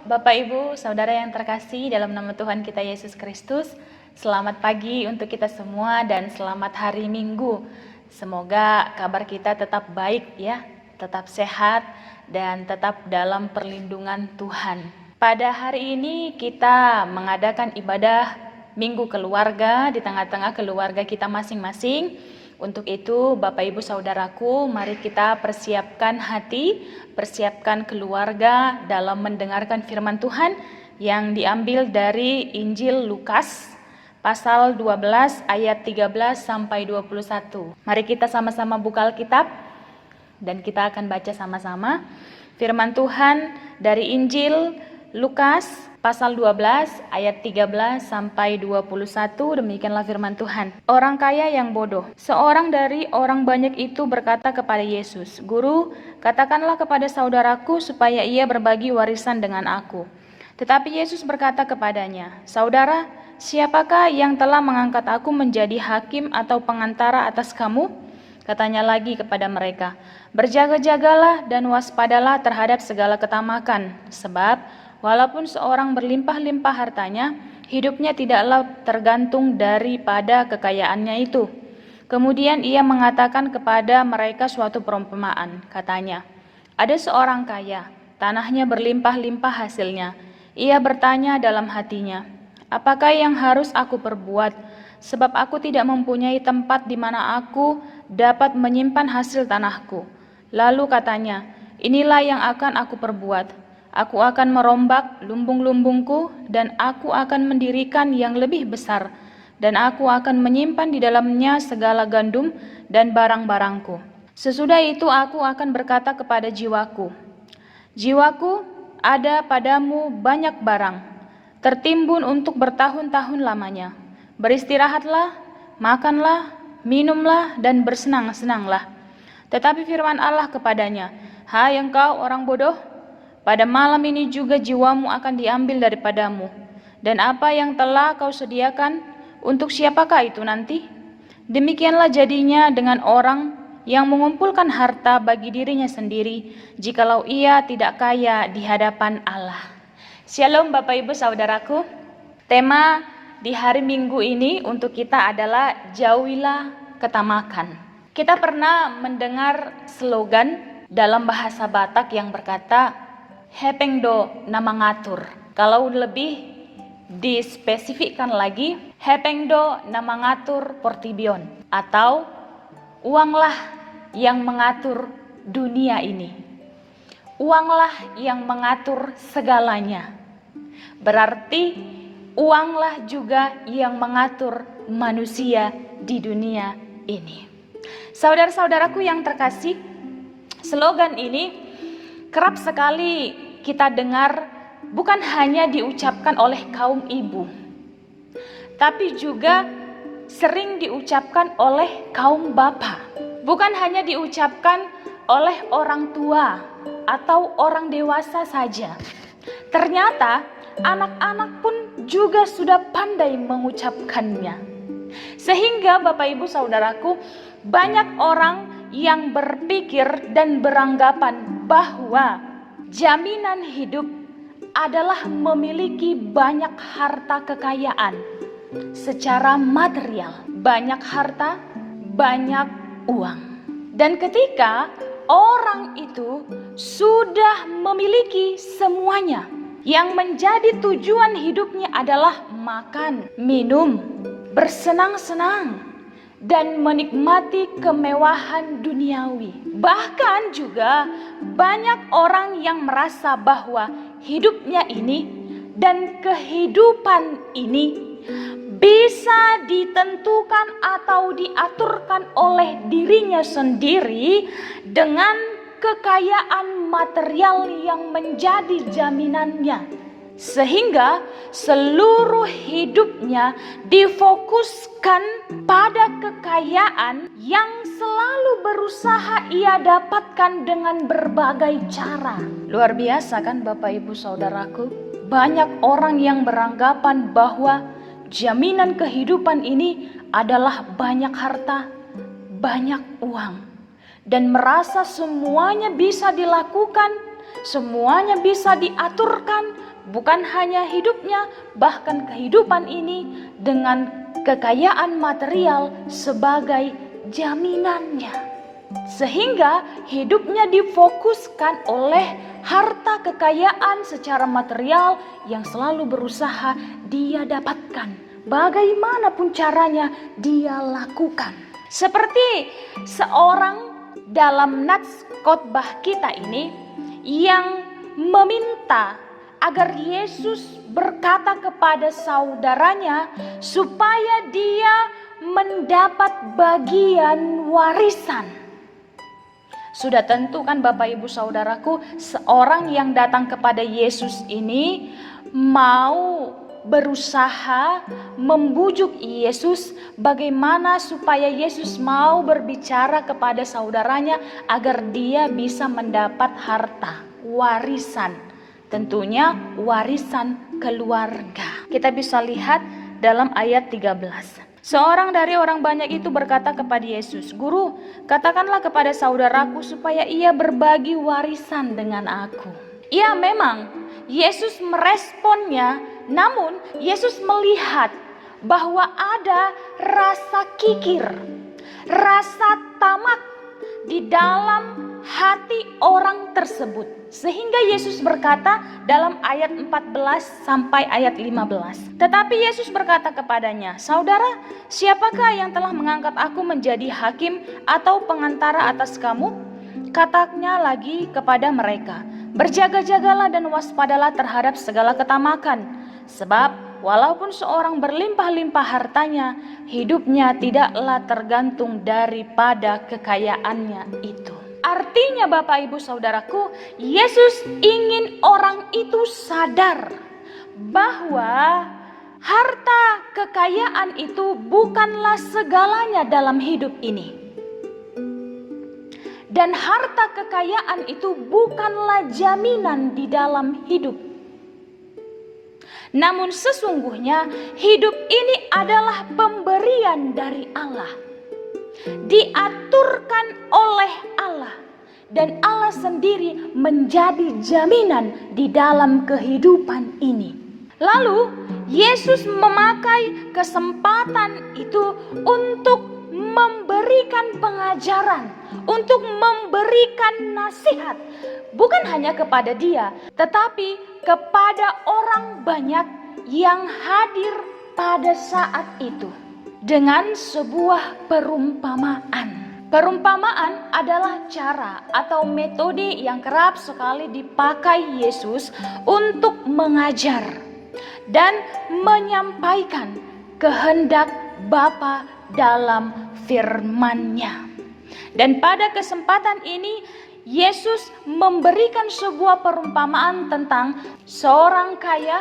Bapak, Ibu, Saudara yang terkasih dalam nama Tuhan kita Yesus Kristus, selamat pagi untuk kita semua dan selamat hari Minggu. Semoga kabar kita tetap baik ya, tetap sehat dan tetap dalam perlindungan Tuhan. Pada hari ini kita mengadakan ibadah Minggu Keluarga di tengah-tengah keluarga kita masing-masing. Untuk itu, Bapak Ibu Saudaraku, mari kita persiapkan hati, persiapkan keluarga dalam mendengarkan firman Tuhan yang diambil dari Injil Lukas pasal 12 ayat 13 sampai 21. Mari kita sama-sama buka Alkitab dan kita akan baca sama-sama firman Tuhan dari Injil Lukas pasal 12 ayat 13 sampai 21. Demikianlah firman Tuhan. Orang kaya yang bodoh. Seorang dari orang banyak itu berkata kepada Yesus, "Guru, katakanlah kepada saudaraku supaya ia berbagi warisan dengan aku." Tetapi Yesus berkata kepadanya, "Saudara, siapakah yang telah mengangkat aku menjadi hakim atau pengantara atas kamu?" Katanya lagi kepada mereka, "Berjaga-jagalah dan waspadalah terhadap segala ketamakan, sebab walaupun seorang berlimpah-limpah hartanya, hidupnya tidaklah tergantung daripada kekayaannya itu." Kemudian ia mengatakan kepada mereka suatu perumpamaan. Katanya, "Ada seorang kaya, tanahnya berlimpah-limpah hasilnya. Ia bertanya dalam hatinya, 'Apakah yang harus aku perbuat? Sebab aku tidak mempunyai tempat di mana aku dapat menyimpan hasil tanahku.' Lalu katanya, 'Inilah yang akan aku perbuat. Aku akan merombak lumbung-lumbungku dan aku akan mendirikan yang lebih besar, dan aku akan menyimpan di dalamnya segala gandum dan barang-barangku. Sesudah itu aku akan berkata kepada jiwaku, jiwaku, ada padamu banyak barang, tertimbun untuk bertahun-tahun lamanya. Beristirahatlah, makanlah, minumlah, dan bersenang-senanglah.' Tetapi firman Allah kepadanya, 'Hai engkau orang bodoh, pada malam ini juga jiwamu akan diambil daripadamu. Dan apa yang telah kau sediakan, untuk siapakah itu nanti?' Demikianlah jadinya dengan orang yang mengumpulkan harta bagi dirinya sendiri, jikalau ia tidak kaya di hadapan Allah." Shalom Bapak Ibu Saudaraku. Tema di hari Minggu ini untuk kita adalah jauhilah ketamakan. Kita pernah mendengar slogan dalam bahasa Batak yang berkata, "Hepengdo na mangatur." Kalau lebih dispesifikkan lagi, "Hepengdo na mangatur portibion," atau uanglah yang mengatur dunia ini. Uanglah yang mengatur segalanya. Berarti uanglah juga yang mengatur manusia di dunia ini. Saudara-saudaraku yang terkasih, slogan ini kerap sekali kita dengar bukan hanya diucapkan oleh kaum ibu, tapi juga sering diucapkan oleh kaum bapak. Bukan hanya diucapkan oleh orang tua atau orang dewasa saja. Ternyata anak-anak pun juga sudah pandai mengucapkannya. Sehingga Bapak Ibu Saudaraku, banyak orang yang berpikir dan beranggapan bahwa jaminan hidup adalah memiliki banyak harta kekayaan secara material. Banyak harta, banyak uang. Dan ketika orang itu sudah memiliki semuanya, yang menjadi tujuan hidupnya adalah makan, minum, bersenang-senang, dan menikmati kemewahan duniawi. Bahkan juga banyak orang yang merasa bahwa hidupnya ini dan kehidupan ini bisa ditentukan atau diaturkan oleh dirinya sendiri dengan kekayaan material yang menjadi jaminannya, sehingga seluruh hidupnya difokuskan pada kekayaan yang selalu berusaha ia dapatkan dengan berbagai cara. Luar biasa kan Bapak Ibu Saudaraku? Banyak orang yang beranggapan bahwa jaminan kehidupan ini adalah banyak harta, banyak uang, dan merasa semuanya bisa dilakukan, semuanya bisa diaturkan bukan hanya hidupnya, bahkan kehidupan ini dengan kekayaan material sebagai jaminannya. Sehingga hidupnya difokuskan oleh harta kekayaan secara material yang selalu berusaha dia dapatkan. Bagaimanapun caranya dia lakukan. Seperti seorang dalam nats khotbah kita ini yang meminta agar Yesus berkata kepada saudaranya supaya dia mendapat bagian warisan. Sudah tentu kan Bapak Ibu Saudaraku, seorang yang datang kepada Yesus ini mau berusaha membujuk Yesus bagaimana supaya Yesus mau berbicara kepada saudaranya agar dia bisa mendapat harta, warisan. Tentunya warisan keluarga. Kita bisa lihat dalam ayat 13. Seorang dari orang banyak itu berkata kepada Yesus, "Guru, katakanlah kepada saudaraku supaya ia berbagi warisan dengan aku." Ya, memang Yesus meresponnya, namun Yesus melihat bahwa ada rasa kikir, rasa tamak di dalam hati orang tersebut. Sehingga Yesus berkata dalam ayat 14 sampai ayat 15. Tetapi Yesus berkata kepadanya, "Saudara, siapakah yang telah mengangkat aku menjadi hakim atau pengantara atas kamu?" Katanya lagi kepada mereka, "Berjaga-jagalah dan waspadalah terhadap segala ketamakan. Sebab walaupun seorang berlimpah-limpah hartanya, hidupnya tidaklah tergantung daripada kekayaannya itu." Artinya Bapak Ibu Saudaraku, Yesus ingin orang itu sadar bahwa harta kekayaan itu bukanlah segalanya dalam hidup ini. Dan harta kekayaan itu bukanlah jaminan di dalam hidup. Namun sesungguhnya hidup ini adalah pemberian dari Allah. Diaturkan oleh Allah, dan Allah sendiri menjadi jaminan di dalam kehidupan ini. Lalu Yesus memakai kesempatan itu untuk memberikan pengajaran, untuk memberikan nasihat, bukan hanya kepada dia, tetapi kepada orang banyak yang hadir pada saat itu. Dengan sebuah perumpamaan. Perumpamaan adalah cara atau metode yang kerap sekali dipakai Yesus untuk mengajar dan menyampaikan kehendak Bapa dalam firman-Nya. Dan pada kesempatan ini Yesus memberikan sebuah perumpamaan tentang seorang kaya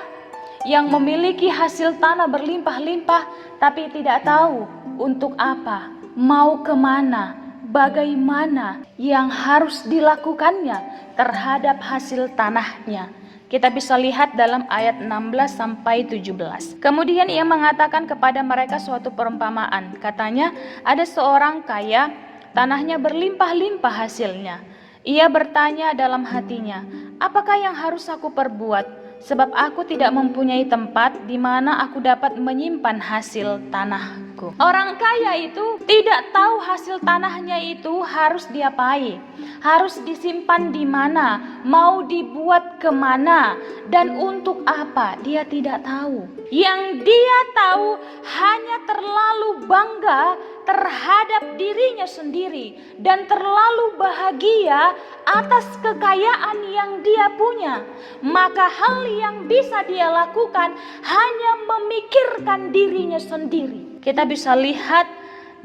yang memiliki hasil tanah berlimpah-limpah tapi tidak tahu untuk apa, mau kemana, bagaimana yang harus dilakukannya terhadap hasil tanahnya. Kita bisa lihat dalam ayat 16 sampai 17. Kemudian ia mengatakan kepada mereka suatu perumpamaan. Katanya, ada seorang kaya, tanahnya berlimpah-limpah hasilnya. Ia bertanya dalam hatinya, "Apakah yang harus aku perbuat? Sebab aku tidak mempunyai tempat di mana aku dapat menyimpan hasil tanahku." Orang kaya itu tidak tahu hasil tanahnya itu harus diapai, harus disimpan di mana, mau dibuat kemana, dan untuk apa, dia tidak tahu. Yang dia tahu hanya terlalu bangga terhadap dirinya sendiri dan terlalu bahagia atas kekayaan yang dia punya. Maka hal yang bisa dia lakukan hanya memikirkan dirinya sendiri. Kita bisa lihat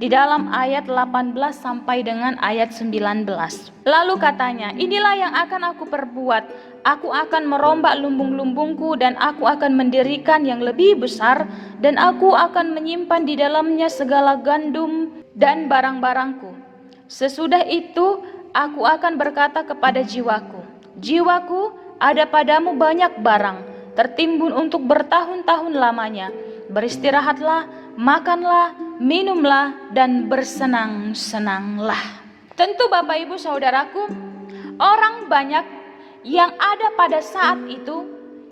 di dalam ayat 18 sampai dengan ayat 19. Lalu katanya, "Inilah yang akan aku perbuat. Aku akan merombak lumbung-lumbungku dan aku akan mendirikan yang lebih besar, dan aku akan menyimpan di dalamnya segala gandum dan barang-barangku. Sesudah itu aku akan berkata kepada jiwaku, 'Jiwaku, ada padamu banyak barang, tertimbun untuk bertahun-tahun lamanya. Beristirahatlah, makanlah, minumlah, dan bersenang-senanglah.'" Tentu Bapak Ibu Saudaraku, orang banyak yang ada pada saat itu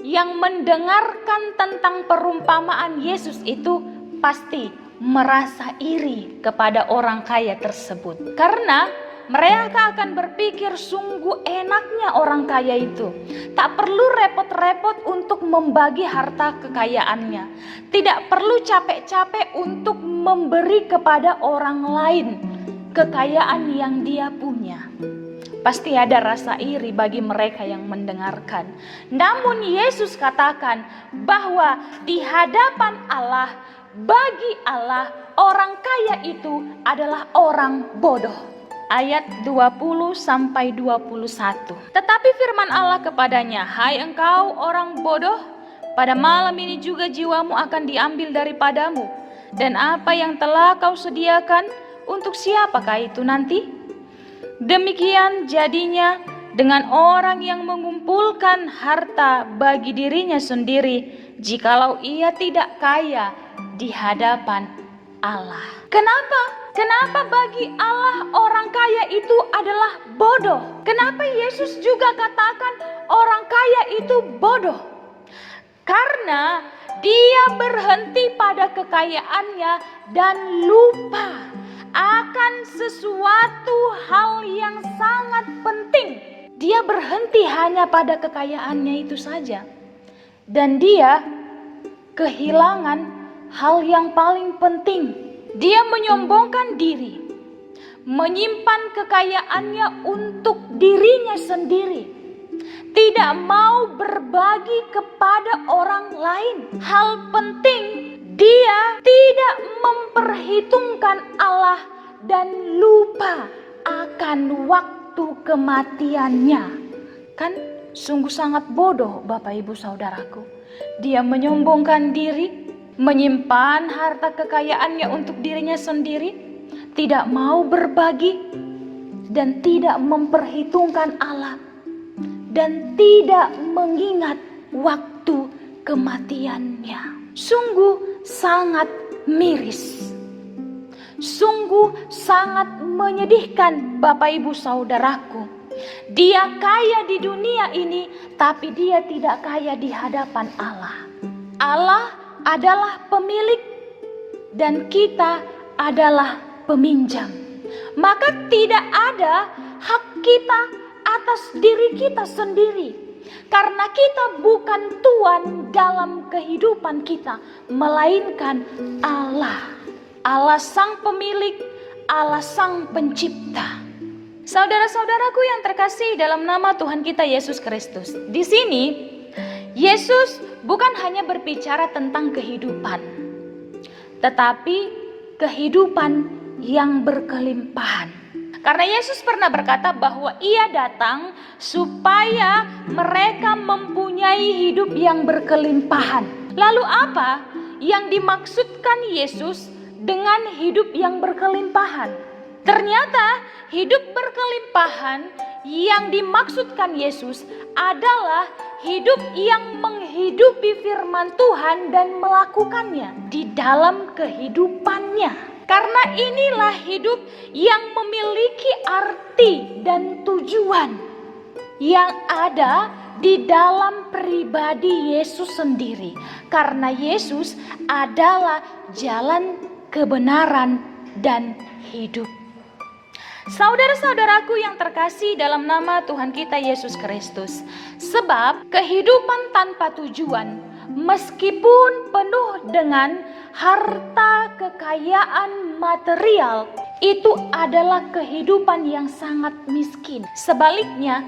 yang mendengarkan tentang perumpamaan Yesus itu pasti merasa iri kepada orang kaya tersebut. Karena mereka akan berpikir sungguh enaknya orang kaya itu. Tak perlu repot-repot untuk membagi harta kekayaannya. Tidak perlu capek-capek untuk memberi kepada orang lain kekayaan yang dia punya. Pasti ada rasa iri bagi mereka yang mendengarkan. Namun Yesus katakan bahwa di hadapan Allah, bagi Allah, orang kaya itu adalah orang bodoh. Ayat 20-21. Tetapi firman Allah kepadanya, "Hai engkau orang bodoh, pada malam ini juga jiwamu akan diambil daripadamu. Dan apa yang telah kau sediakan, untuk siapakah itu nanti?" Demikian jadinya dengan orang yang mengumpulkan harta bagi dirinya sendiri, jikalau ia tidak kaya di hadapan Allah. Kenapa? Kenapa bagi Allah orang kaya itu adalah bodoh? Kenapa Yesus juga katakan orang kaya itu bodoh? Karena dia berhenti pada kekayaannya dan lupa akan sesuatu hal yang sangat penting. Dia berhenti hanya pada kekayaannya itu saja. Dan dia kehilangan hal yang paling penting. Dia menyombongkan diri, menyimpan kekayaannya untuk dirinya sendiri, tidak mau berbagi kepada orang lain. Hal penting, dia tidak memperhitungkan Allah dan lupa akan waktu kematiannya. Kan sungguh sangat bodoh Bapak Ibu Saudaraku. Dia menyombongkan diri, menyimpan harta kekayaannya untuk dirinya sendiri, tidak mau berbagi, dan tidak memperhitungkan Allah, dan tidak mengingat waktu kematiannya. Sungguh sangat miris, sungguh sangat menyedihkan Bapak Ibu Saudaraku. Dia kaya di dunia ini, tapi dia tidak kaya di hadapan Allah. Allah adalah pemilik dan kita adalah peminjam. Maka tidak ada hak kita atas diri kita sendiri. Karena kita bukan tuan dalam kehidupan kita, melainkan Allah. Allah sang pemilik, Allah sang pencipta. Saudara-saudaraku yang terkasih dalam nama Tuhan kita Yesus Kristus. Di sini Yesus bukan hanya berbicara tentang kehidupan, tetapi kehidupan yang berkelimpahan. Karena Yesus pernah berkata bahwa ia datang supaya mereka mempunyai hidup yang berkelimpahan. Lalu apa yang dimaksudkan Yesus dengan hidup yang berkelimpahan? Ternyata hidup berkelimpahan yang dimaksudkan Yesus adalah hidup yang menghidupi firman Tuhan dan melakukannya di dalam kehidupannya. Karena inilah hidup yang memiliki arti dan tujuan yang ada di dalam pribadi Yesus sendiri. Karena Yesus adalah jalan kebenaran dan hidup. Saudara-saudaraku yang terkasih dalam nama Tuhan kita Yesus Kristus. Sebab kehidupan tanpa tujuan, meskipun penuh dengan harta kekayaan material, itu adalah kehidupan yang sangat miskin. Sebaliknya,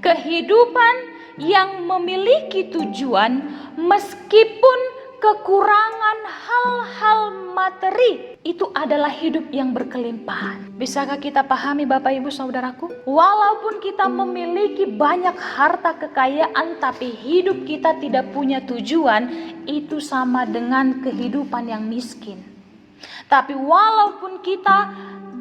kehidupan yang memiliki tujuan, meskipun kekurangan hal-hal materi, itu adalah hidup yang berkelimpahan. Bisakah kita pahami Bapak Ibu Saudaraku? Walaupun kita memiliki banyak harta kekayaan, tapi hidup kita tidak punya tujuan, itu sama dengan kehidupan yang miskin. Tapi walaupun kita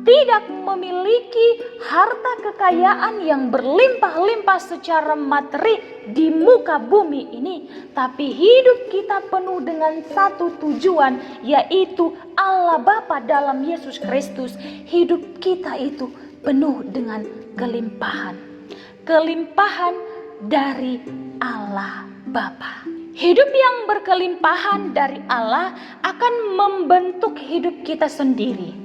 tidak memiliki harta kekayaan yang berlimpah-limpah secara materi di muka bumi ini, tapi hidup kita penuh dengan satu tujuan, yaitu Allah Bapa dalam Yesus Kristus. Hidup kita itu penuh dengan kelimpahan. Kelimpahan dari Allah. Bapa. Hidup yang berkelimpahan dari Allah akan membentuk hidup kita sendiri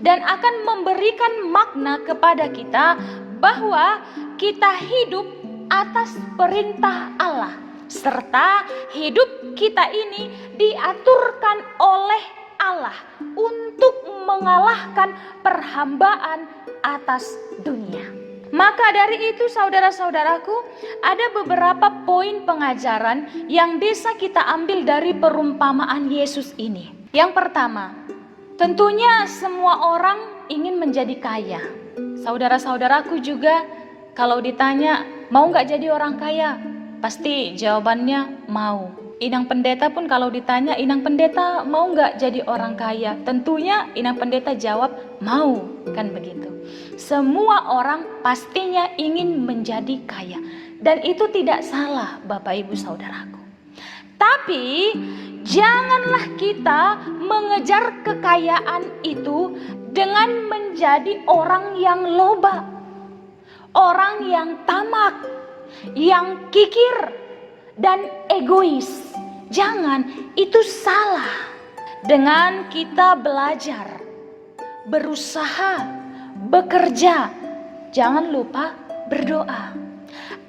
dan akan memberikan makna kepada kita bahwa kita hidup atas perintah Allah, serta hidup kita ini diaturkan oleh Allah untuk mengalahkan perhambaan atas dunia. Maka dari itu saudara-saudaraku, ada beberapa poin pengajaran yang bisa kita ambil dari perumpamaan Yesus ini. Yang pertama, tentunya semua orang ingin menjadi kaya. Saudara-saudaraku juga kalau ditanya mau gak jadi orang kaya, pasti jawabannya mau. Inang pendeta pun kalau ditanya, Inang pendeta mau gak jadi orang kaya? Tentunya Inang pendeta jawab mau, kan begitu. Semua orang pastinya ingin menjadi kaya. Dan itu tidak salah Bapak Ibu Saudaraku. Tapi janganlah kita mengejar kekayaan itu dengan menjadi orang yang loba, orang yang tamak, yang kikir dan egois. Jangan, itu salah. Dengan kita belajar, berusaha, bekerja, jangan lupa berdoa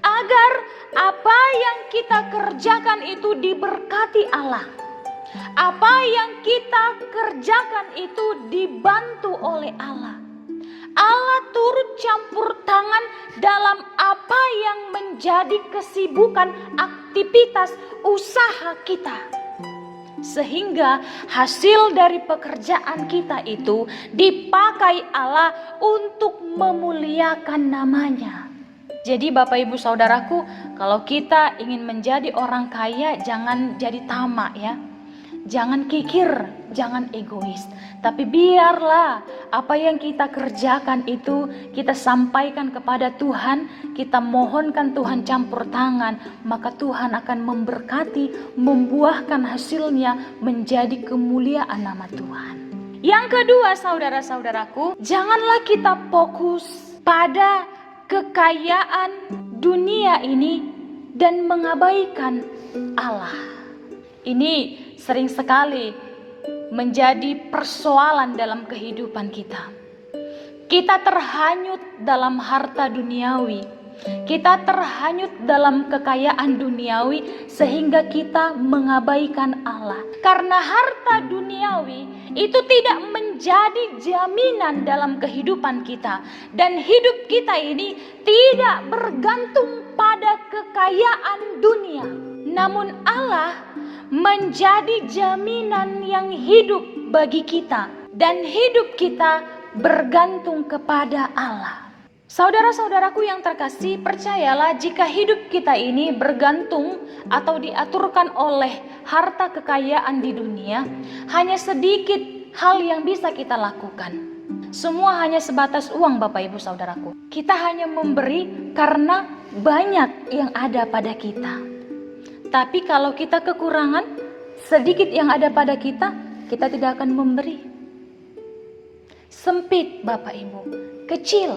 agar apa yang kita kerjakan itu diberkati Allah. Apa yang kita kerjakan itu dibantu oleh Allah. Allah turut campur tangan dalam apa yang menjadi kesibukan aktivitas usaha kita. Sehingga hasil dari pekerjaan kita itu dipakai Allah untuk memuliakan namanya. Jadi Bapak Ibu Saudaraku, kalau kita ingin menjadi orang kaya, jangan jadi tamak ya. Jangan kikir, jangan egois. Tapi biarlah apa yang kita kerjakan itu kita sampaikan kepada Tuhan, kita mohonkan Tuhan campur tangan, maka Tuhan akan memberkati, membuahkan hasilnya menjadi kemuliaan nama Tuhan. Yang kedua saudara-saudaraku, janganlah kita fokus pada kekayaan dunia ini dan mengabaikan Allah. Ini sering sekali menjadi persoalan dalam kehidupan kita. Kita terhanyut dalam harta duniawi. Kita terhanyut dalam kekayaan duniawi sehingga kita mengabaikan Allah. Karena harta duniawi itu tidak menjadi jaminan dalam kehidupan kita. Dan hidup kita ini tidak bergantung pada kekayaan dunia. Namun Allah menjadi jaminan yang hidup bagi kita. Dan hidup kita bergantung kepada Allah. Saudara-saudaraku yang terkasih, percayalah jika hidup kita ini bergantung atau diaturkan oleh harta kekayaan di dunia, hanya sedikit hal yang bisa kita lakukan. Semua hanya sebatas uang Bapak Ibu Saudaraku. Kita hanya memberi karena banyak yang ada pada kita. Tapi kalau kita kekurangan, sedikit yang ada pada kita, kita tidak akan memberi. Sempit Bapak Ibu, kecil.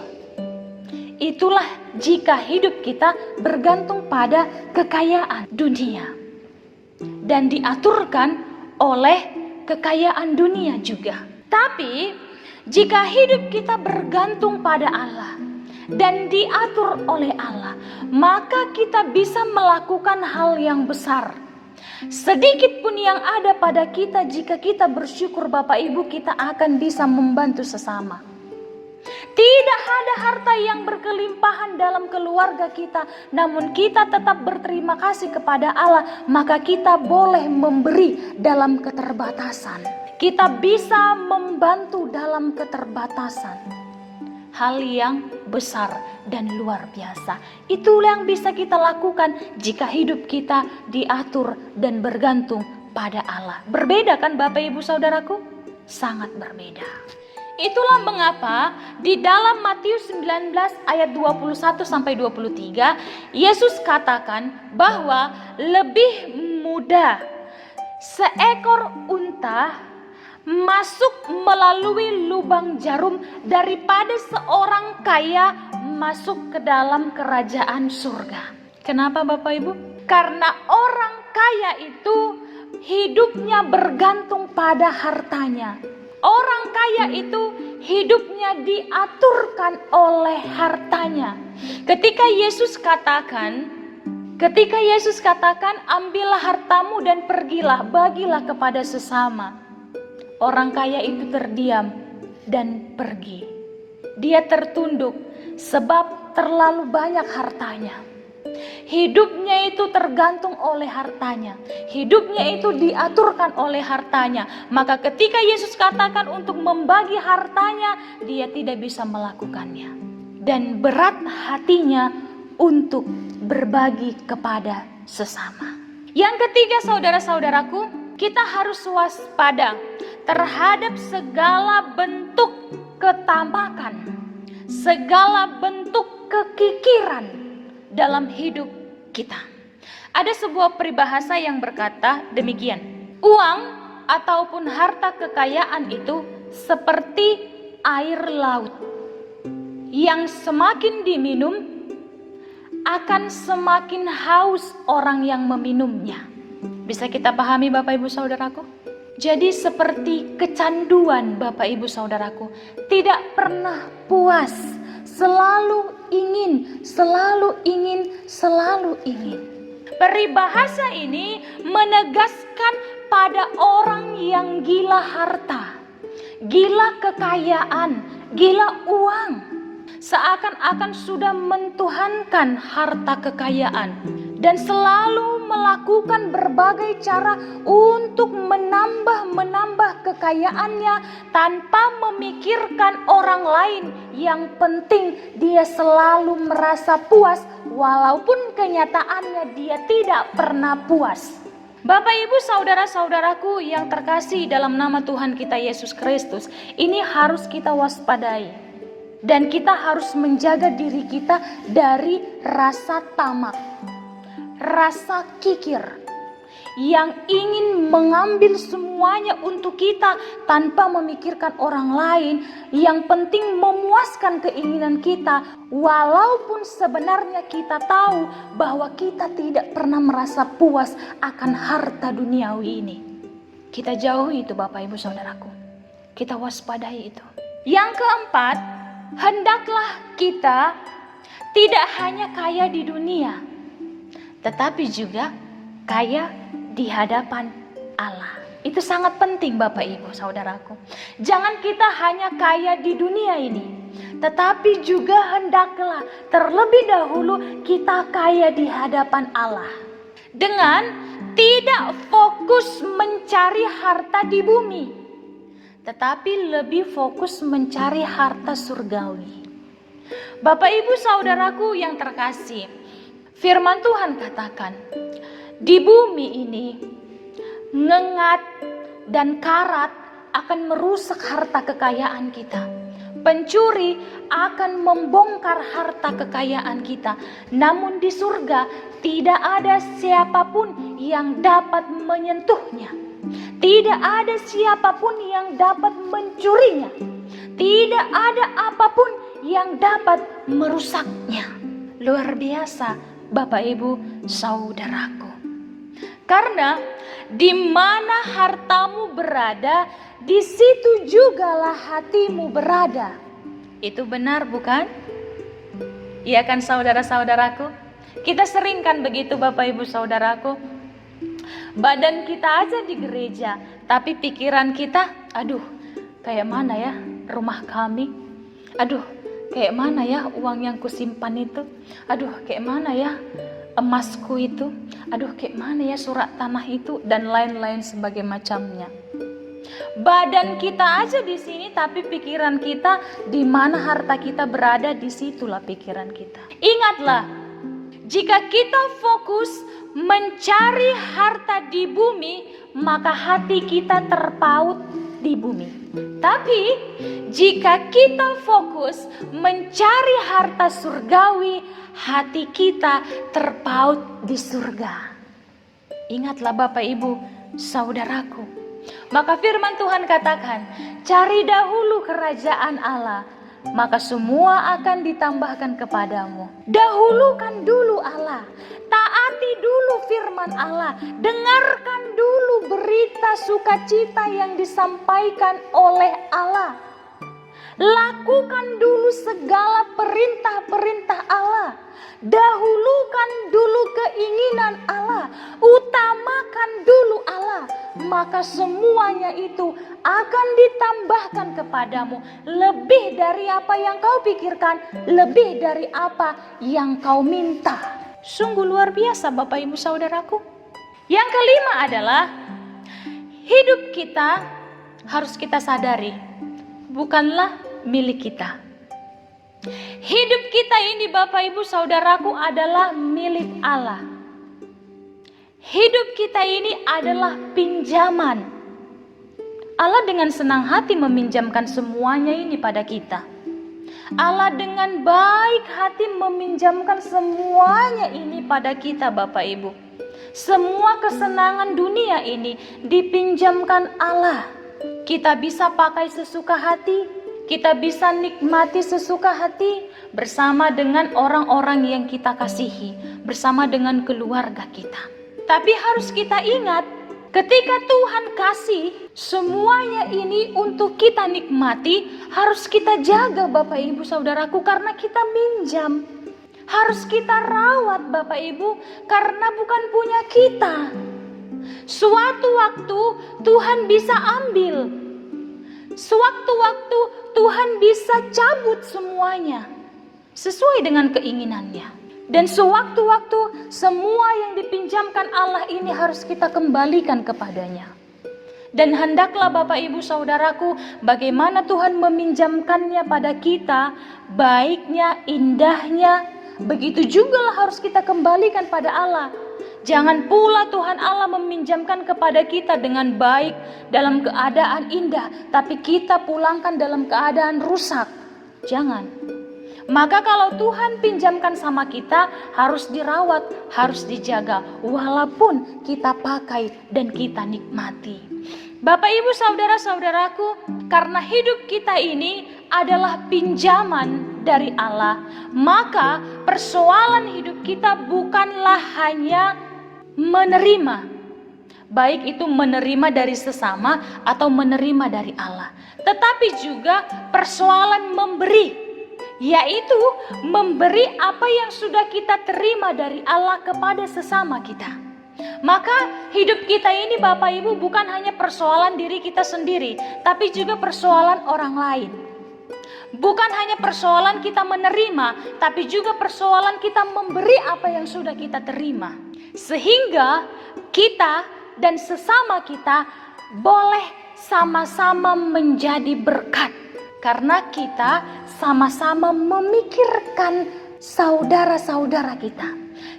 Itulah jika hidup kita bergantung pada kekayaan dunia dan diaturkan oleh kekayaan dunia juga. Tapi jika hidup kita bergantung pada Allah dan diatur oleh Allah, maka kita bisa melakukan hal yang besar. Sedikit pun yang ada pada kita, jika kita bersyukur Bapak Ibu, kita akan bisa membantu sesama. Tidak ada harta yang berkelimpahan dalam keluarga kita, namun kita tetap berterima kasih kepada Allah, maka kita boleh memberi dalam keterbatasan. Kita bisa membantu dalam keterbatasan. Hal yang besar dan luar biasa. Itulah yang bisa kita lakukan jika hidup kita diatur dan bergantung pada Allah. Berbeda kan Bapak Ibu Saudaraku? Sangat berbeda. Itulah mengapa di dalam Matius 19 ayat 21 sampai 23 Yesus katakan bahwa lebih mudah seekor unta masuk melalui lubang jarum daripada seorang kaya masuk ke dalam kerajaan surga. Kenapa Bapak Ibu? Karena orang kaya itu hidupnya bergantung pada hartanya. Orang kaya itu hidupnya diaturkan oleh hartanya. Ketika Yesus katakan, ambillah hartamu dan pergilah, bagilah kepada sesama. Orang kaya itu terdiam dan pergi. Dia tertunduk sebab terlalu banyak hartanya. Hidupnya itu tergantung oleh hartanya. Hidupnya itu diaturkan oleh hartanya. Maka ketika Yesus katakan untuk membagi hartanya, dia tidak bisa melakukannya. Dan berat hatinya untuk berbagi kepada sesama. Yang ketiga, saudara-saudaraku, kita harus waspada terhadap segala bentuk ketamakan, segala bentuk kekikiran dalam hidup kita. Ada sebuah peribahasa yang berkata demikian: uang ataupun harta kekayaan itu seperti air laut yang semakin diminum akan semakin haus orang yang meminumnya. Bisa kita pahami Bapak Ibu Saudaraku? Jadi seperti kecanduan Bapak Ibu Saudaraku, tidak pernah puas, selalu ingin, selalu ingin, selalu ingin. Peribahasa ini menegaskan pada orang yang gila harta, gila kekayaan, gila uang, seakan-akan sudah mentuhankan harta kekayaan dan selalu melakukan berbagai cara untuk menambah kekayaannya tanpa memikirkan orang lain. Yang penting dia selalu merasa puas walaupun kenyataannya dia tidak pernah puas. Bapak Ibu saudara-saudaraku yang terkasih dalam nama Tuhan kita Yesus Kristus, ini harus kita waspadai. Dan kita harus menjaga diri kita dari rasa tamak, rasa kikir yang ingin mengambil semuanya untuk kita tanpa memikirkan orang lain. Yang penting memuaskan keinginan kita, walaupun sebenarnya kita tahu bahwa kita tidak pernah merasa puas akan harta duniawi ini. Kita jauhi itu Bapak Ibu Saudaraku, kita waspadai itu. Yang keempat, hendaklah kita tidak hanya kaya di dunia, tetapi juga kaya di hadapan Allah. Itu sangat penting Bapak Ibu Saudaraku. Jangan kita hanya kaya di dunia ini, tetapi juga hendaklah terlebih dahulu kita kaya di hadapan Allah. Dengan tidak fokus mencari harta di bumi, tetapi lebih fokus mencari harta surgawi. Bapak Ibu Saudaraku yang terkasih, firman Tuhan katakan, di bumi ini ngengat dan karat akan merusak harta kekayaan kita. Pencuri akan membongkar harta kekayaan kita. Namun di surga tidak ada siapapun yang dapat menyentuhnya. Tidak ada siapapun yang dapat mencurinya. Tidak ada apapun yang dapat merusaknya. Luar biasa Bapak Ibu Saudaraku. Karena di mana hartamu berada, di situ jugalah hatimu berada. Itu benar bukan? Iya kan saudara-saudaraku? Kita sering kan begitu Bapak Ibu Saudaraku. Badan kita aja di gereja, tapi pikiran kita, aduh kayak mana ya rumah kami? Aduh kayak mana ya uang yang kusimpan itu? Aduh kayak mana ya emasku itu? Aduh kayak mana ya surat tanah itu? Dan lain-lain sebagai macamnya. Badan kita aja di sini, tapi pikiran kita di mana harta kita berada, di situlah pikiran kita. Ingatlah, jika kita fokus mencari harta di bumi, maka hati kita terpaut di bumi. Tapi jika kita fokus mencari harta surgawi, hati kita terpaut di surga. Ingatlah Bapak Ibu Saudaraku. Maka firman Tuhan katakan, cari dahulu kerajaan Allah maka semua akan ditambahkan kepadamu. Dahulukan dulu Allah, taati dulu firman Allah, dengarkan dulu berita sukacita yang disampaikan oleh Allah. Lakukan dulu segala perintah-perintah Allah. Dahulukan dulu keinginan Allah, utamakan dulu Allah, maka semuanya itu akan ditambahkan kepadamu, lebih dari apa yang kau pikirkan, lebih dari apa yang kau minta. Sungguh luar biasa Bapak Ibu Saudaraku. Yang kelima adalah hidup kita harus kita sadari bukanlah milik kita. Hidup kita ini Bapak Ibu Saudaraku adalah milik Allah. Hidup kita ini adalah pinjaman. Allah dengan senang hati meminjamkan semuanya ini pada kita. Allah dengan baik hati meminjamkan semuanya ini pada kita Bapak Ibu. Semua kesenangan dunia ini dipinjamkan Allah. Kita bisa pakai sesuka hati. Kita bisa nikmati sesuka hati bersama dengan orang-orang yang kita kasihi, bersama dengan keluarga kita. Tapi harus kita ingat, ketika Tuhan kasih semuanya ini untuk kita nikmati, harus kita jaga Bapak Ibu Saudaraku, karena kita minjam. Harus kita rawat Bapak Ibu, karena bukan punya kita. Suatu waktu Tuhan bisa ambil. Sewaktu-waktu Tuhan bisa cabut semuanya sesuai dengan keinginannya. Dan sewaktu-waktu semua yang dipinjamkan Allah ini harus kita kembalikan kepadanya. Dan hendaklah Bapak Ibu Saudaraku, bagaimana Tuhan meminjamkannya pada kita, baiknya, indahnya, begitu juga harus kita kembalikan pada Allah. Jangan pula Tuhan Allah meminjamkan kepada kita dengan baik dalam keadaan indah, tapi kita pulangkan dalam keadaan rusak. Jangan. Maka kalau Tuhan pinjamkan sama kita, harus dirawat, harus dijaga, walaupun kita pakai dan kita nikmati. Bapak Ibu Saudara-saudaraku, karena hidup kita ini adalah pinjaman dari Allah, maka persoalan hidup kita bukanlah hanya menerima, baik itu menerima dari sesama atau menerima dari Allah, tetapi juga persoalan memberi, yaitu memberi apa yang sudah kita terima dari Allah kepada sesama kita. Maka hidup kita ini Bapak Ibu bukan hanya persoalan diri kita sendiri, tapi juga persoalan orang lain. Bukan hanya persoalan kita menerima, tapi juga persoalan kita memberi apa yang sudah kita terima. Sehingga kita dan sesama kita boleh sama-sama menjadi berkat. Karena kita sama-sama memikirkan saudara-saudara kita.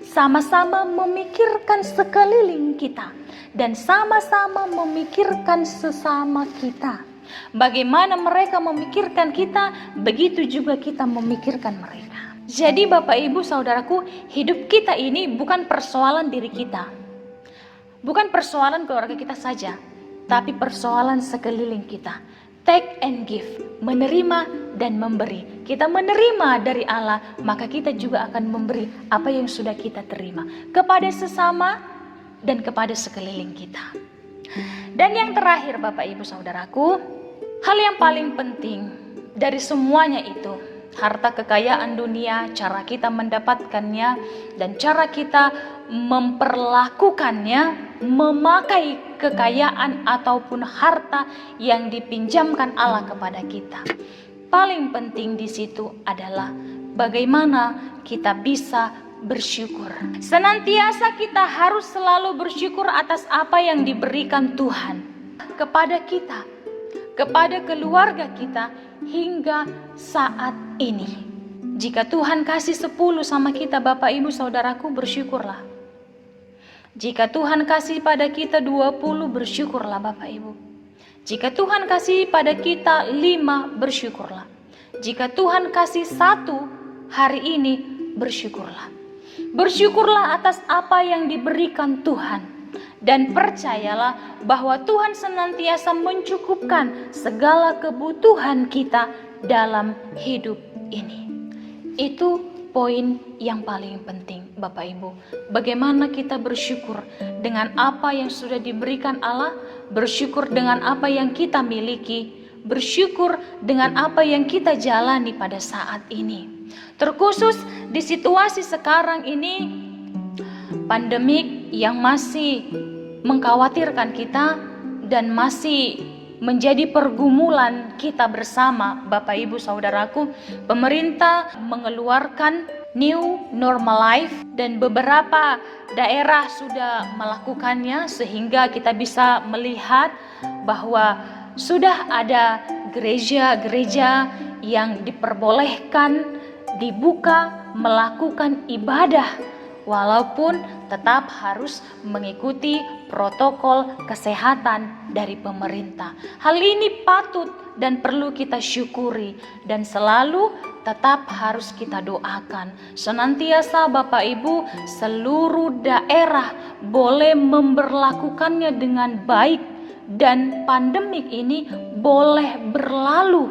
Sama-sama memikirkan sekeliling kita. Dan sama-sama memikirkan sesama kita. Bagaimana mereka memikirkan kita, begitu juga kita memikirkan mereka. Jadi Bapak Ibu Saudaraku, hidup kita ini bukan persoalan diri kita. Bukan persoalan keluarga kita saja, tapi persoalan sekeliling kita. Take and give, menerima dan memberi. Kita menerima dari Allah, maka kita juga akan memberi apa yang sudah kita terima kepada sesama dan kepada sekeliling kita. Dan yang terakhir Bapak Ibu Saudaraku, hal yang paling penting dari semuanya itu, harta kekayaan dunia, cara kita mendapatkannya, dan cara kita memperlakukannya, memakai kekayaan ataupun harta yang dipinjamkan Allah kepada kita. Paling penting di situ adalah bagaimana kita bisa bersyukur. Senantiasa kita harus selalu bersyukur atas apa yang diberikan Tuhan kepada kita, kepada keluarga kita hingga saat ini. Jika Tuhan kasih 10 sama kita Bapak Ibu Saudaraku, bersyukurlah. Jika Tuhan kasih pada kita 20, bersyukurlah Bapak Ibu. Jika Tuhan kasih pada kita 5, bersyukurlah. Jika Tuhan kasih 1 hari ini, bersyukurlah. Bersyukurlah atas apa yang diberikan Tuhan. Dan percayalah bahwa Tuhan senantiasa mencukupkan segala kebutuhan kita dalam hidup ini. Itu poin yang paling penting, Bapak Ibu. Bagaimana kita bersyukur dengan apa yang sudah diberikan Allah, bersyukur dengan apa yang kita miliki, bersyukur dengan apa yang kita jalani pada saat ini. Terkhusus di situasi sekarang ini, pandemik yang masih mengkhawatirkan kita dan masih menjadi pergumulan kita bersama, Bapak Ibu Saudaraku. Pemerintah mengeluarkan New Normal Life dan beberapa daerah sudah melakukannya, sehingga kita bisa melihat bahwa sudah ada gereja-gereja yang diperbolehkan dibuka melakukan ibadah, walaupun tetap harus mengikuti protokol kesehatan dari pemerintah. Hal ini patut dan perlu kita syukuri, dan selalu tetap harus kita doakan. Senantiasa Bapak Ibu, seluruh daerah boleh memberlakukannya dengan baik, dan pandemik ini boleh berlalu,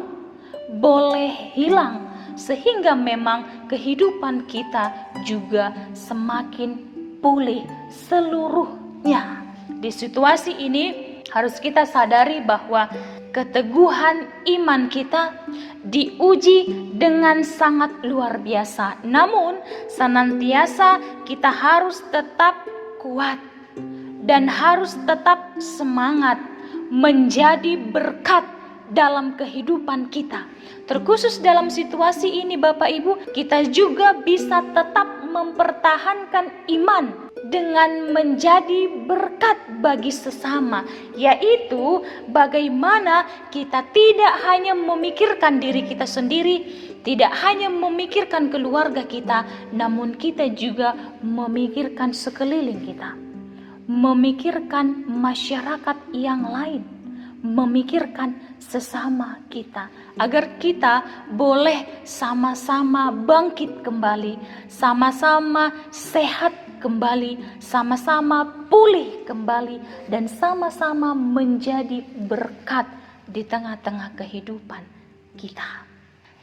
boleh hilang, sehingga memang kehidupan kita juga semakin pulih seluruhnya. Di situasi ini harus kita sadari bahwa keteguhan iman kita diuji dengan sangat luar biasa. Namun senantiasa kita harus tetap kuat dan harus tetap semangat menjadi berkat dalam kehidupan kita. Terkhusus dalam situasi ini Bapak Ibu, kita juga bisa tetap mempertahankan iman dengan menjadi berkat bagi sesama, yaitu bagaimana kita tidak hanya memikirkan diri kita sendiri, tidak hanya memikirkan keluarga kita, namun kita juga memikirkan sekeliling kita, memikirkan masyarakat yang lain, memikirkan sesama kita, agar kita boleh sama-sama bangkit kembali, sama-sama sehat kembali, sama-sama pulih kembali, dan sama-sama menjadi berkat di tengah-tengah kehidupan kita.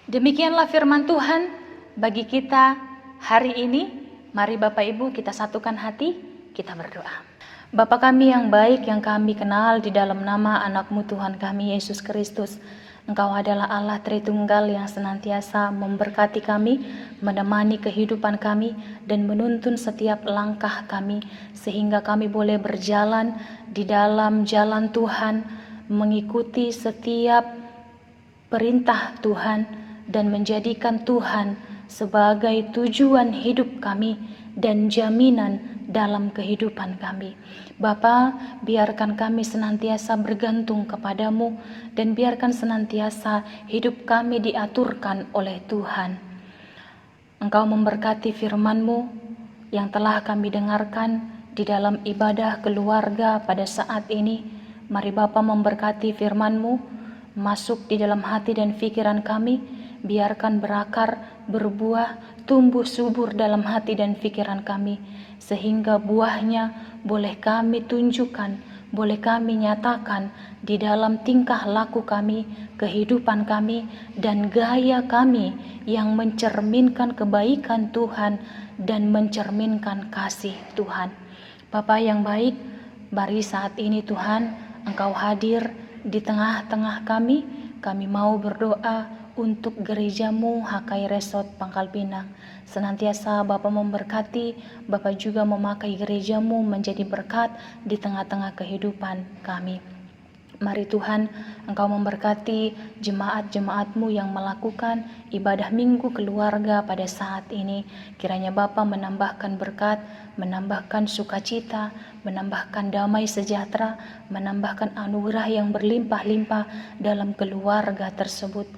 Demikianlah firman Tuhan bagi kita hari ini. Mari Bapak Ibu kita satukan hati, kita berdoa. Bapa kami yang baik, yang kami kenal di dalam nama anak-Mu Tuhan kami Yesus Kristus, Engkau adalah Allah Tritunggal yang senantiasa memberkati kami, menemani kehidupan kami, dan menuntun setiap langkah kami, sehingga kami boleh berjalan di dalam jalan Tuhan, mengikuti setiap perintah Tuhan, dan menjadikan Tuhan sebagai tujuan hidup kami dan jaminan dalam kehidupan kami. Bapa, biarkan kami senantiasa bergantung kepadamu, dan biarkan senantiasa hidup kami diaturkan oleh Tuhan. Engkau memberkati firman-Mu yang telah kami dengarkan di dalam ibadah keluarga pada saat ini. Mari Bapa memberkati firman-Mu masuk di dalam hati dan pikiran kami, biarkan berakar, berbuah, tumbuh subur dalam hati dan pikiran kami, sehingga buahnya boleh kami tunjukkan, boleh kami nyatakan di dalam tingkah laku kami, kehidupan kami, dan gaya kami yang mencerminkan kebaikan Tuhan dan mencerminkan kasih Tuhan. Bapa yang baik, mari saat ini Tuhan, Engkau hadir di tengah-tengah kami. Kami mau berdoa untuk gereja-Mu HKI Resort Pangkal Pinang. Senantiasa Bapa memberkati, Bapa juga memakai gereja-Mu menjadi berkat di tengah-tengah kehidupan kami. Mari Tuhan, Engkau memberkati jemaat-jemaat-Mu yang melakukan ibadah minggu keluarga pada saat ini. Kiranya Bapa menambahkan berkat, menambahkan sukacita, menambahkan damai sejahtera, menambahkan anugerah yang berlimpah-limpah dalam keluarga tersebut.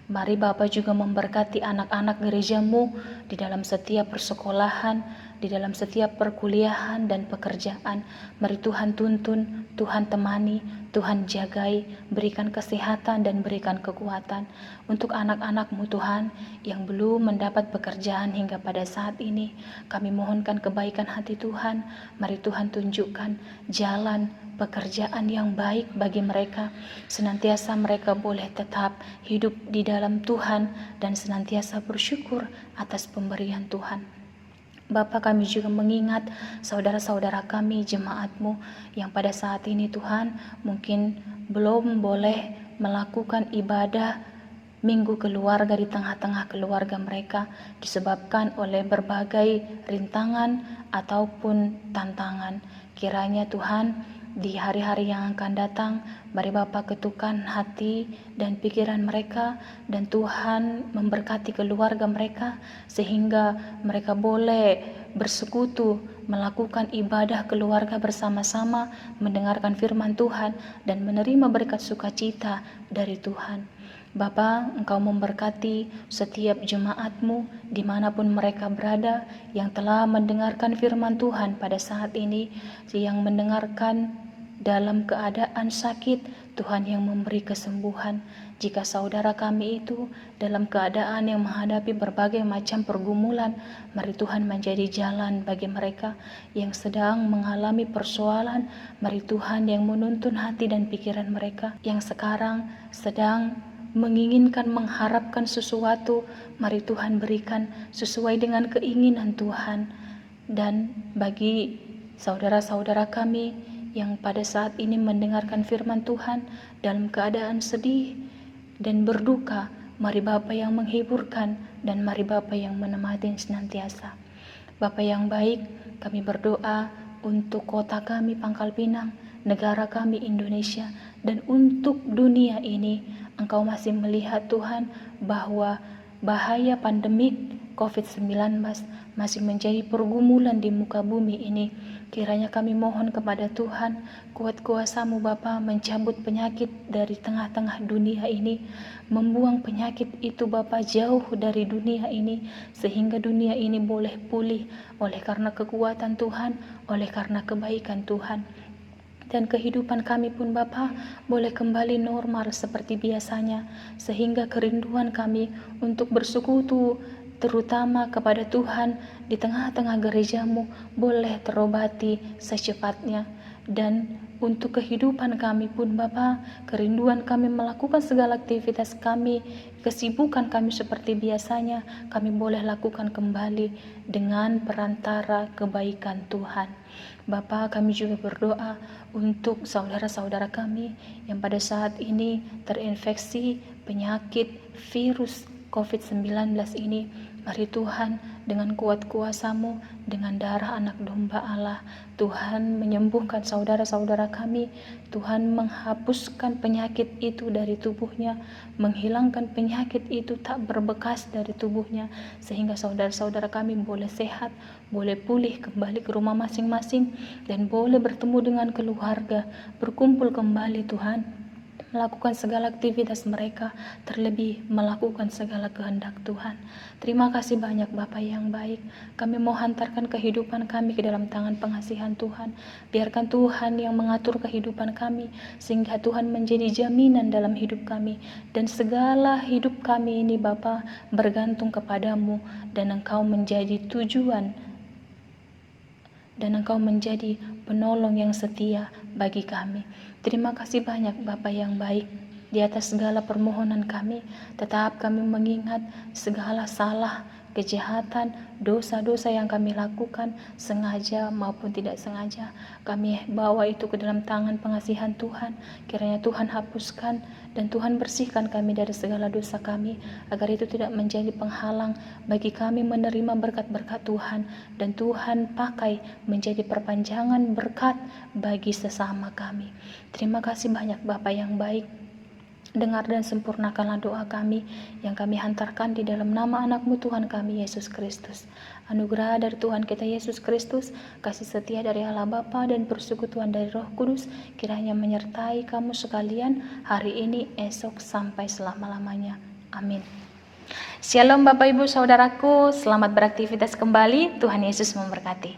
Mari Bapa juga memberkati anak-anak gereja-Mu di dalam setiap persekolahan, di dalam setiap perkuliahan dan pekerjaan. Mari Tuhan tuntun, Tuhan temani, Tuhan jagai, berikan kesehatan dan berikan kekuatan. Untuk anak-anak-Mu Tuhan yang belum mendapat pekerjaan hingga pada saat ini, kami mohonkan kebaikan hati Tuhan. Mari Tuhan tunjukkan jalan pekerjaan yang baik bagi mereka. Senantiasa mereka boleh tetap hidup di dalam Tuhan dan senantiasa bersyukur atas pemberian Tuhan. Bapa, kami juga mengingat saudara-saudara kami, jemaat-Mu yang pada saat ini Tuhan mungkin belum boleh melakukan ibadah minggu keluarga di tengah-tengah keluarga mereka disebabkan oleh berbagai rintangan ataupun tantangan. Kiranya Tuhan di hari-hari yang akan datang, mari Bapa ketukan hati dan pikiran mereka, dan Tuhan memberkati keluarga mereka sehingga mereka boleh bersekutu, melakukan ibadah keluarga bersama-sama, mendengarkan firman Tuhan dan menerima berkat sukacita dari Tuhan. Bapa, Engkau memberkati setiap jemaat-Mu dimanapun mereka berada yang telah mendengarkan firman Tuhan pada saat ini, yang mendengarkan dalam keadaan sakit, Tuhan yang memberi kesembuhan. Jika saudara kami itu dalam keadaan yang menghadapi berbagai macam pergumulan, mari Tuhan menjadi jalan bagi mereka yang sedang mengalami persoalan. Mari Tuhan yang menuntun hati dan pikiran mereka yang sekarang sedang menginginkan, mengharapkan sesuatu, mari Tuhan berikan sesuai dengan keinginan Tuhan. Dan bagi saudara-saudara kami yang pada saat ini mendengarkan firman Tuhan dalam keadaan sedih dan berduka, mari Bapa yang menghiburkan dan mari Bapa yang menemani senantiasa. Bapa yang baik, kami berdoa untuk kota kami Pangkal Pinang, negara kami Indonesia, dan untuk dunia ini. Engkau masih melihat Tuhan bahwa bahaya pandemik COVID-19 masih menjadi pergumulan di muka bumi ini. Kiranya kami mohon kepada Tuhan, kuat kuasa-Mu Bapa mencabut penyakit dari tengah-tengah dunia ini, membuang penyakit itu Bapa jauh dari dunia ini, sehingga dunia ini boleh pulih oleh karena kekuatan Tuhan, oleh karena kebaikan Tuhan. Dan kehidupan kami pun Bapa boleh kembali normal seperti biasanya, sehingga kerinduan kami untuk bersekutu terutama kepada Tuhan di tengah-tengah gereja-Mu boleh terobati secepatnya. Dan untuk kehidupan kami pun Bapa, kerinduan kami melakukan segala aktivitas kami, kesibukan kami seperti biasanya, kami boleh lakukan kembali dengan perantara kebaikan Tuhan. Bapa, kami juga berdoa untuk saudara-saudara kami yang pada saat ini terinfeksi penyakit virus COVID-19 ini. Mari Tuhan dengan kuat kuasa-Mu, dengan darah anak domba Allah, Tuhan menyembuhkan saudara-saudara kami. Tuhan menghapuskan penyakit itu dari tubuhnya, menghilangkan penyakit itu tak berbekas dari tubuhnya, sehingga saudara-saudara kami boleh sehat, boleh pulih kembali ke rumah masing-masing, dan boleh bertemu dengan keluarga, berkumpul kembali Tuhan, melakukan segala aktivitas mereka, terlebih melakukan segala kehendak Tuhan. Terima kasih banyak Bapa yang baik. Kami mau hantarkan kehidupan kami ke dalam tangan pengasihan Tuhan. Biarkan Tuhan yang mengatur kehidupan kami, sehingga Tuhan menjadi jaminan dalam hidup kami. Dan segala hidup kami ini Bapa bergantung kepadamu, dan Engkau menjadi tujuan, dan Engkau menjadi penolong yang setia bagi kami. Terima kasih banyak Bapa yang baik. Di atas segala permohonan kami, tetap kami mengingat segala salah, kejahatan, dosa-dosa yang kami lakukan, sengaja maupun tidak sengaja. Kami bawa itu ke dalam tangan pengasihan Tuhan. Kiranya Tuhan hapuskan dan Tuhan bersihkan kami dari segala dosa kami, agar itu tidak menjadi penghalang bagi kami menerima berkat-berkat Tuhan, dan Tuhan pakai menjadi perpanjangan berkat bagi sesama kami. Terima kasih banyak Bapa yang baik. Dengar dan sempurnakanlah doa kami yang kami hantarkan di dalam nama anak-Mu Tuhan kami Yesus Kristus. Anugerah dari Tuhan kita Yesus Kristus, kasih setia dari Allah Bapa, dan persekutuan dari Roh Kudus kiranya menyertai kamu sekalian hari ini, esok, sampai selama-lamanya. Amin. Shalom Bapak Ibu Saudaraku, selamat beraktivitas kembali. Tuhan Yesus memberkati.